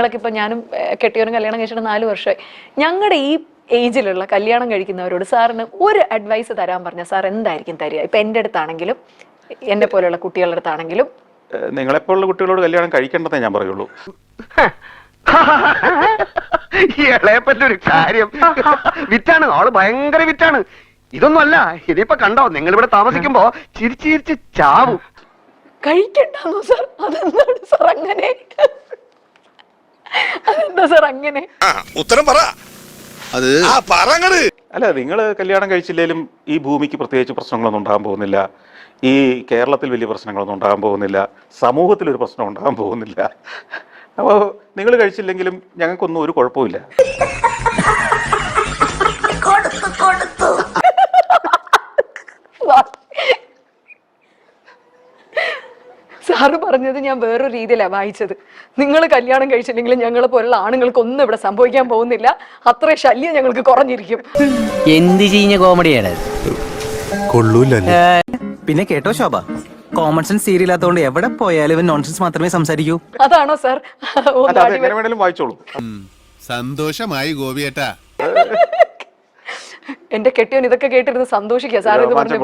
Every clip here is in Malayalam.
ഞങ്ങളൊക്കെ ഇപ്പൊ ഞാനും കെട്ടിയവനും കല്യാണം കഴിച്ചിട്ട് 4 വർഷമായി. ഞങ്ങളുടെ ഈ ഏജിലുള്ള കല്യാണം കഴിക്കുന്നവരോട് സാറിന് ഒരു അഡ്വൈസ് തരാൻ പറഞ്ഞ സാർ എന്തായിരിക്കും തരിക? ഇപ്പൊ എൻ്റെ അടുത്താണെങ്കിലും എന്നെ പോലെയുള്ള കുട്ടികളുടെ അടുത്താണെങ്കിലും. നിങ്ങളെപ്പോലുള്ള കുട്ടികളോട് കല്യാണം കഴിക്കേണ്ടതേ ഞാൻ പറയുള്ളൂ. ഇളയപ്പറ്റൊരു കാര്യം വിറ്റാണ്, ആള് ഭയങ്കര വിറ്റാണ്. ഇതൊന്നും അല്ല, ഇനിയിപ്പൊ കണ്ടോ നിങ്ങൾ ഇവിടെ താമസിക്കുമ്പോ ചിരിച്ചിരിച്ച് ചാവും. കഴിക്കണ്ടെന്നോ സാർ? അതെന്താണ് സാർ അങ്ങനെ? അതെന്താ സാർ അങ്ങനെ? ഉത്തരം പറ. അത് അല്ല, നിങ്ങൾ കല്യാണം കഴിച്ചില്ലേലും ഈ ഭൂമിക്ക് പ്രത്യേകിച്ച് പ്രശ്നങ്ങളൊന്നും ഉണ്ടാകാൻ പോകുന്നില്ല. ഈ കേരളത്തിൽ വലിയ പ്രശ്നങ്ങളൊന്നും ഉണ്ടാകാൻ പോകുന്നില്ല. സമൂഹത്തിലൊരു പ്രശ്നം ഉണ്ടാകാൻ പോകുന്നില്ല. അപ്പോൾ നിങ്ങൾ കഴിച്ചില്ലെങ്കിലും ഞങ്ങൾക്കൊന്നും ഒരു കുഴപ്പമില്ല. സാറ് പറഞ്ഞത് ഞാൻ വേറൊരു രീതിയിലാണ് വായിച്ചത്. നിങ്ങൾ കല്യാണം കഴിച്ചില്ലെങ്കിലും ഞങ്ങളെ പോലുള്ള ആണുങ്ങൾക്ക് ഒന്നും ഇവിടെ സംഭവിക്കാൻ പോകുന്നില്ല, അത്ര ശല്യം ഞങ്ങൾക്ക് കുറഞ്ഞിരിക്കും. എന്ത് ചെയ്യുന്ന കോമഡിയാണ് കൊള്ളൂല്ലേ? പിന്നെ കേട്ടോ ശോഭ, കോമൺ സെൻസ് സീരിയലാത്തോണ്ട് എവിടെ പോയാലും ഇവൻ നോൺസെൻസ് മാത്രമേ സംസാരിക്കൂ. അതാണോ സാർ? എങ്ങനെ വേണേലും വായിച്ചോളൂ. സന്തോഷമായി ഗോപിയേട്ടാ. എന്റെ കെട്ടിയോൻ ഇതൊക്കെ കേട്ടിരുന്ന് സന്തോഷിക്കുക സാർ. ഇത് പറഞ്ഞു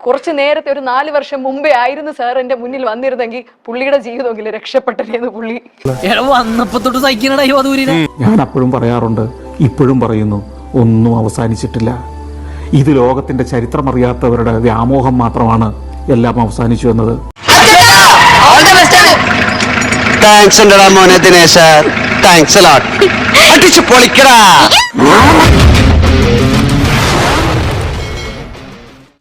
കുറച്ചു നേരത്തെ ഒരു 4 വർഷം മുമ്പേ ആയിരുന്നു സാർ എന്റെ മുന്നിൽ വന്നിരുന്നെങ്കിൽ പുള്ളിയുടെ ജീവിതമെങ്കിലും രക്ഷപ്പെട്ടേന്ന് പുള്ളി വന്നപ്പോ തൊട്ട് സഹിക്കണ. ഞാൻ അപ്പോഴും പറയാറുണ്ട്, ഇപ്പോഴും പറയുന്നു, ഒന്നും അവസാനിച്ചിട്ടില്ല. ഇത് ലോകത്തിന്റെ ചരിത്രമറിയാത്തവരുടെ വ്യാമോഹം മാത്രമാണ് എല്ലാം അവസാനിച്ചു എന്നത്. താങ്ക്സ് മോനെ ദിനേശ, താങ്ക്സ് അടിച്ചു പൊളിക്കടാ.